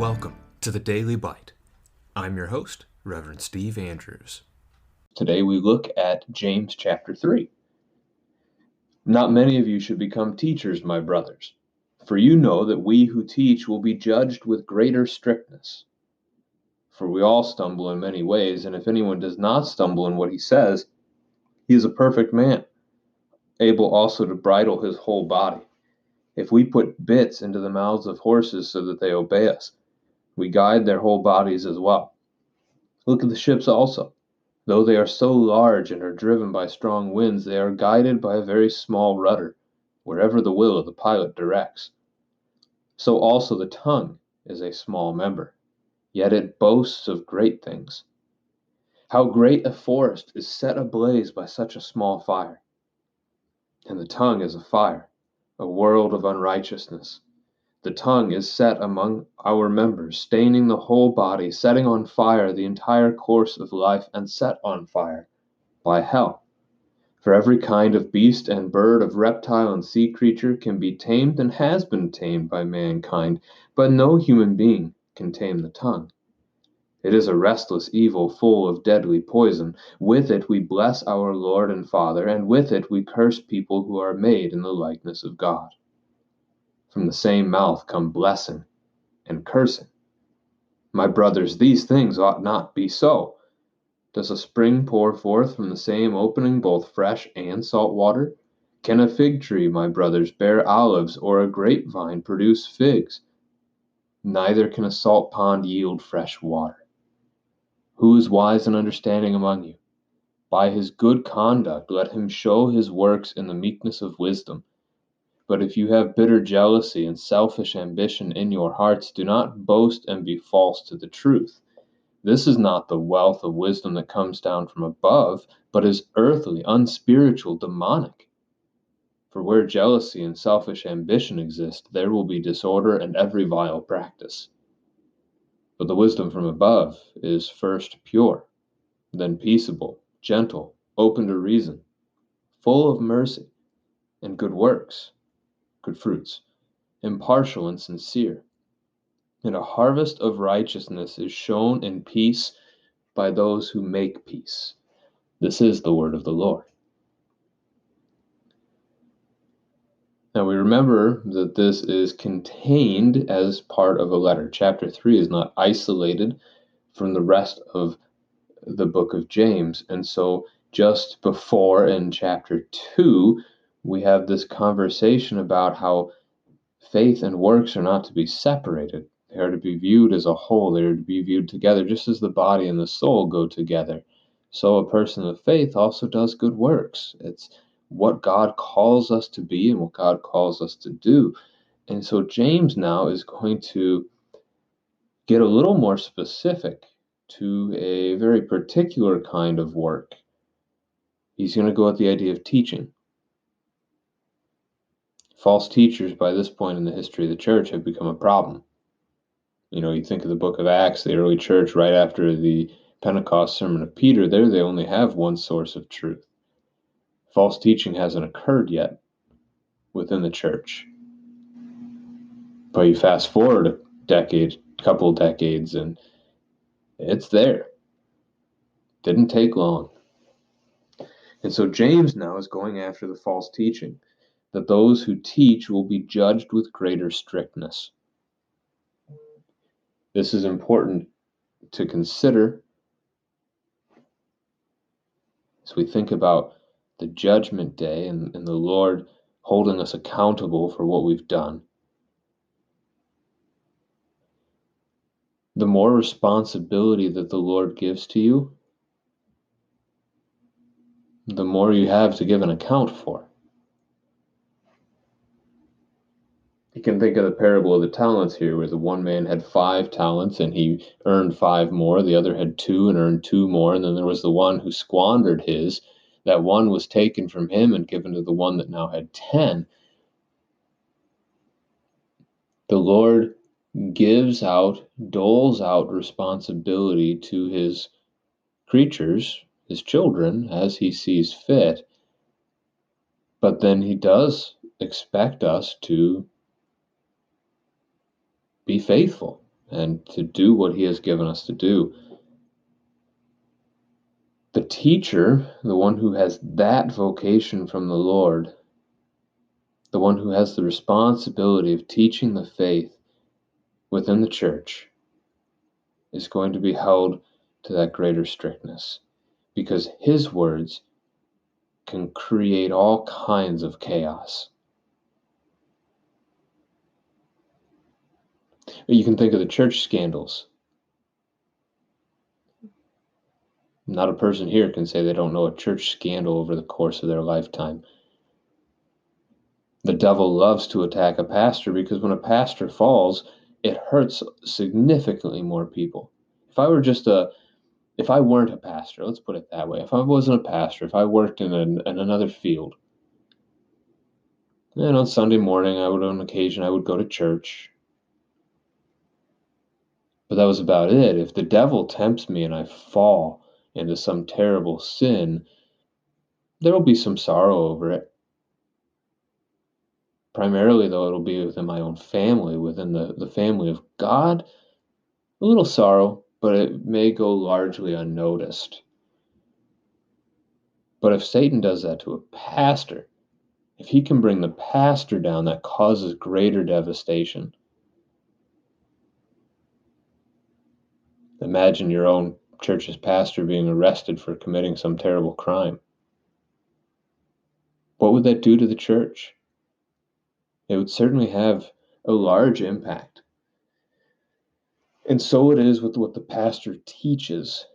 Welcome to the Daily Bite. I'm your host, Reverend Steve Andrews. Today we look at James chapter 3. Not many of you should become teachers, my brothers, for you know that we who teach will be judged with greater strictness. For we all stumble in many ways, and if anyone does not stumble in what he says, he is a perfect man, able also to bridle his whole body. If we put bits into the mouths of horses so that they obey us, we guide their whole bodies as well. Look at the ships also. Though they are so large and are driven by strong winds, they are guided by a very small rudder, wherever the will of the pilot directs. So also the tongue is a small member, yet it boasts of great things. How great a forest is set ablaze by such a small fire! And the tongue is a fire, a world of unrighteousness. The tongue is set among our members, staining the whole body, setting on fire the entire course of life, and set on fire by hell. For every kind of beast and bird, of reptile and sea creature can be tamed and has been tamed by mankind, but no human being can tame the tongue. It is a restless evil full of deadly poison. With it we bless our Lord and Father, and with it we curse people who are made in the likeness of God. From the same mouth come blessing and cursing. My brothers, these things ought not be so. Does a spring pour forth from the same opening both fresh and salt water? Can a fig tree, my brothers, bear olives, or a grapevine produce figs? Neither can a salt pond yield fresh water. Who is wise and understanding among you? By his good conduct let him show his works in the meekness of wisdom. But if you have bitter jealousy and selfish ambition in your hearts, do not boast and be false to the truth. This is not the wealth of wisdom that comes down from above, but is earthly, unspiritual, demonic. For where jealousy and selfish ambition exist, there will be disorder and every vile practice. But the wisdom from above is first pure, then peaceable, gentle, open to reason, full of mercy and good works, good fruits, impartial and sincere. And a harvest of righteousness is shown in peace by those who make peace. This is the word of the Lord. Now we remember that this is contained as part of a letter. Chapter 3 is not isolated from the rest of the book of James. And so just before in chapter 2, we have this conversation about how faith and works are not to be separated. They are to be viewed as a whole. They are to be viewed together, just as the body and the soul go together. So a person of faith also does good works. It's what God calls us to be and what God calls us to do. And so James now is going to get a little more specific to a very particular kind of work. He's going to go at the idea of teaching. False teachers, by this point in the history of the church, have become a problem. You think of the book of Acts, the early church, right after the Pentecost sermon of Peter, there they only have one source of truth. False teaching hasn't occurred yet within the church. But you fast forward a couple decades, and it's there. Didn't take long. And so James now is going after the false teaching, that those who teach will be judged with greater strictness. This is important to consider as we think about the judgment day and the Lord holding us accountable for what we've done. The more responsibility that the Lord gives to you, the more you have to give an account for. You can think of the parable of the talents here, where the one man had 5 talents and he earned 5 more. The other had 2 and earned 2 more. And then there was the one who squandered his. That one was taken from him and given to the one that now had 10. The Lord doles out responsibility to his creatures, his children, as he sees fit. But then he does expect us to be faithful and to do what he has given us to do. The teacher, the one who has that vocation from the Lord, the one who has the responsibility of teaching the faith within the church, is going to be held to that greater strictness, because his words can create all kinds of chaos. You can think of the church scandals. Not a person here can say they don't know a church scandal over the course of their lifetime. The devil loves to attack a pastor because when a pastor falls, it hurts significantly more people. If I weren't a pastor, let's put it that way. If I wasn't a pastor, if I worked in another field, and on Sunday morning, on occasion, I would go to church. But that was about it. If the devil tempts me and I fall into some terrible sin, there will be some sorrow over it. Primarily, though, it'll be within my own family, within the family of God. A little sorrow, but it may go largely unnoticed. But if Satan does that to a pastor, if he can bring the pastor down, that causes greater devastation. Imagine your own church's pastor being arrested for committing some terrible crime. What would that do to the church? It would certainly have a large impact. And so it is with what the pastor teaches.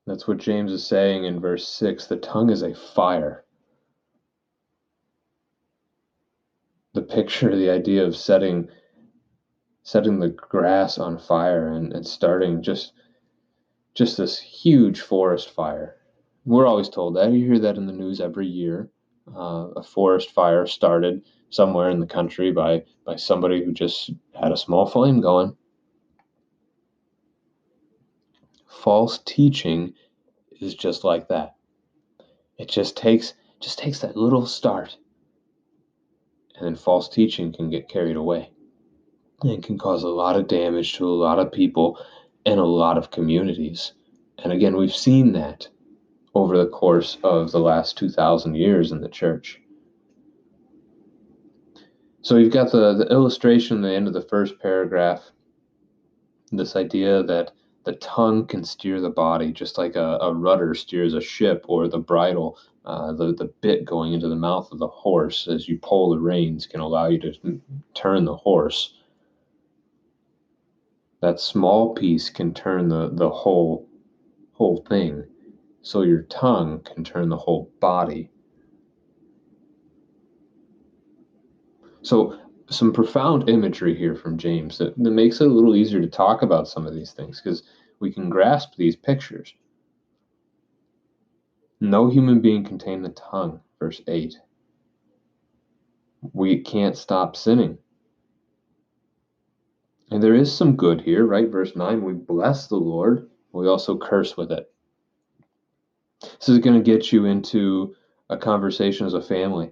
That's what James is saying in verse 6. The tongue is a fire. The picture, the idea of setting the grass on fire and starting just this huge forest fire. We're always told that. You hear that in the news every year. A forest fire started somewhere in the country by somebody who just had a small flame going. False teaching is just like that. It just takes that little start, and then false teaching can get carried away and can cause a lot of damage to a lot of people and a lot of communities. And again, we've seen that over the course of the last 2,000 years in the church. So you've got the illustration at the end of the first paragraph, this idea that the tongue can steer the body just like a rudder steers a ship, or the bridle, the bit going into the mouth of the horse as you pull the reins can allow you to turn the horse. That small piece can turn the whole thing. So your tongue can turn the whole body. So some profound imagery here from James that makes it a little easier to talk about some of these things because we can grasp these pictures. No human being can tame the tongue, verse 8. We can't stop sinning. And there is some good here, right? Verse 9, we bless the Lord, we also curse with it. This is going to get you into a conversation as a family.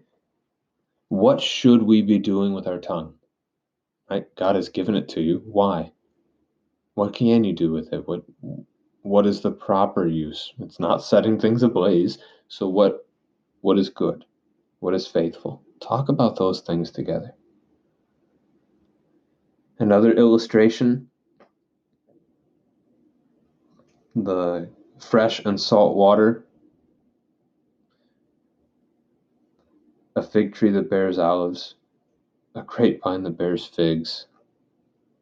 What should we be doing with our tongue? Right? God has given it to you. Why? What can you do with it? What is the proper use? It's not setting things ablaze. So what is good? What is faithful? Talk about those things together. Another illustration, the fresh and salt water, a fig tree that bears olives, a grapevine that bears figs.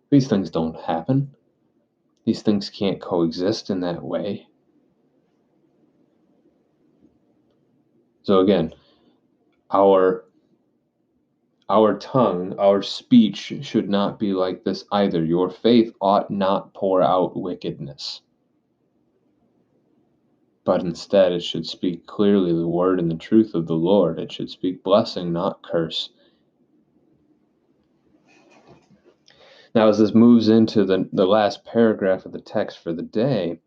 These things don't happen. These things can't coexist in that way. So again, our tongue, our speech should not be like this either. Your faith ought not pour out wickedness, but instead it should speak clearly the word and the truth of the Lord. It should speak blessing, not curse. Now, as this moves into the last paragraph of the text for the day,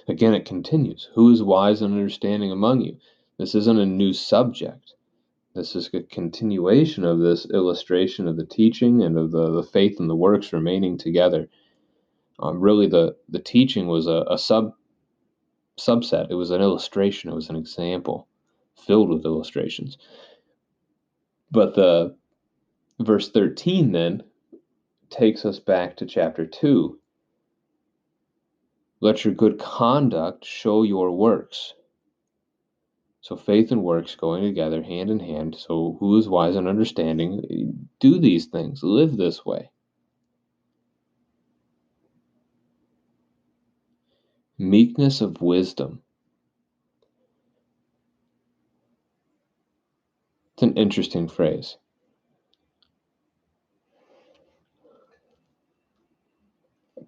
again it continues. Who is wise and understanding among you? This isn't a new subject. This is a continuation of this illustration of the teaching and of the faith and the works remaining together. Really, the teaching was a subset. It was an illustration. It was an example filled with illustrations. But the verse 13 then takes us back to chapter 2. Let your good conduct show your works. So faith and works going together hand in hand. So who is wise and understanding? Do these things. Live this way. Meekness of wisdom. It's an interesting phrase.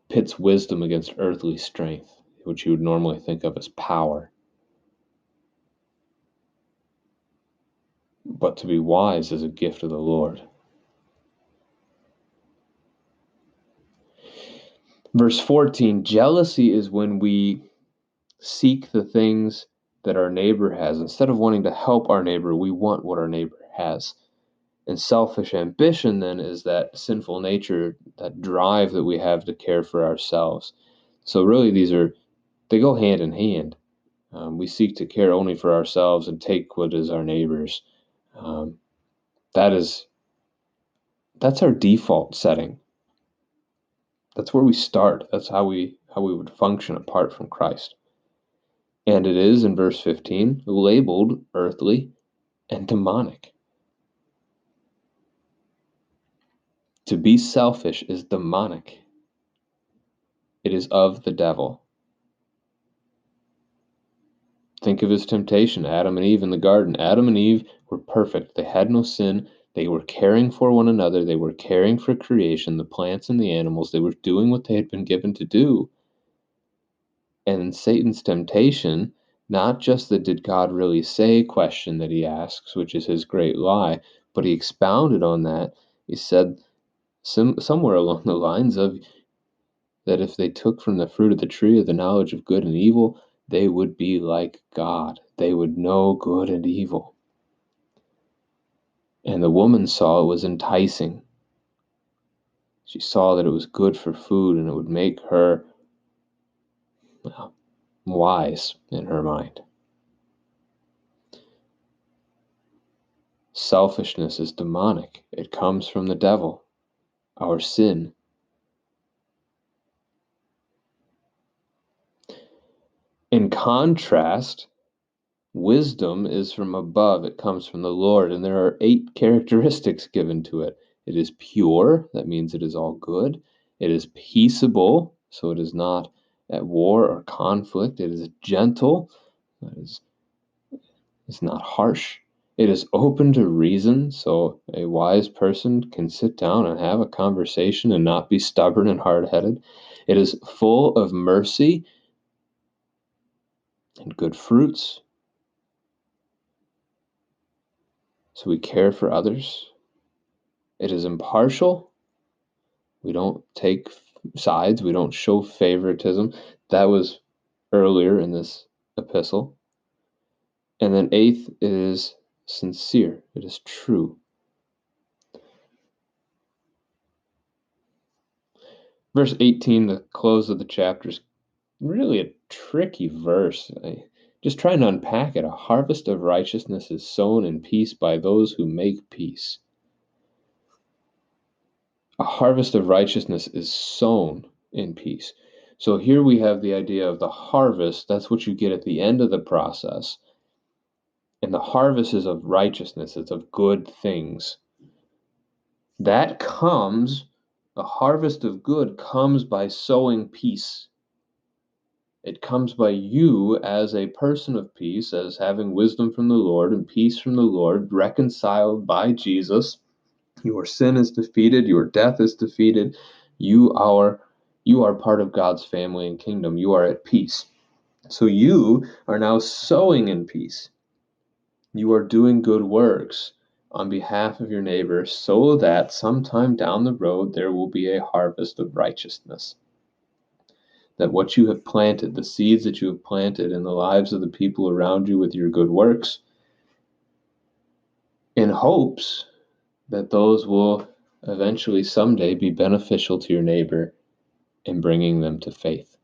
Pits wisdom against earthly strength, which you would normally think of as power. But to be wise is a gift of the Lord. Verse 14, jealousy is when we seek the things that our neighbor has. Instead of wanting to help our neighbor, we want what our neighbor has. And selfish ambition then is that sinful nature, that drive that we have to care for ourselves. So really they go hand in hand. We seek to care only for ourselves and take what is our neighbor's. That's our default setting. That's where we start. That's how we would function apart from Christ. And it is, in verse 15, labeled earthly and demonic. To be selfish is demonic. It is of the devil. Think of his temptation, Adam and Eve in the garden. Adam and Eve were perfect. They had no sin. They were caring for one another. They were caring for creation, the plants and the animals. They were doing what they had been given to do. And Satan's temptation, not just the did God really say question that he asks, which is his great lie, but he expounded on that. He said somewhere along the lines of that if they took from the fruit of the tree of the knowledge of good and evil, they would be like God. They would know good and evil. And the woman saw it was enticing. She saw that it was good for food and it would make her wise in her mind. Selfishness is demonic. It comes from the devil, our sin. In contrast, wisdom is from above. It comes from the Lord, and there are 8 characteristics given to it. It is pure. That means it is all good. It is peaceable, so it is not at war or conflict. It is gentle. That is not harsh. It is open to reason, so a wise person can sit down and have a conversation and not be stubborn and hard-headed. It is full of mercy and good fruits, so we care for others. It is impartial. We don't take sides. We don't show favoritism. That was earlier in this epistle. And then 8th, it is sincere. It is true. Verse 18, the close of the chapter, is really a tricky verse. Just trying to unpack it. A harvest of righteousness is sown in peace by those who make peace. A harvest of righteousness is sown in peace. So here we have the idea of the harvest. That's what you get at the end of the process. And the harvest is of righteousness. It's of good things. A harvest of good comes by sowing peace. It comes by you as a person of peace, as having wisdom from the Lord and peace from the Lord, reconciled by Jesus. Your sin is defeated. Your death is defeated. You are part of God's family and kingdom. You are at peace. So you are now sowing in peace. You are doing good works on behalf of your neighbor so that sometime down the road there will be a harvest of righteousness. That what you have planted, the seeds that you have planted in the lives of the people around you with your good works, in hopes that those will eventually someday be beneficial to your neighbor in bringing them to faith.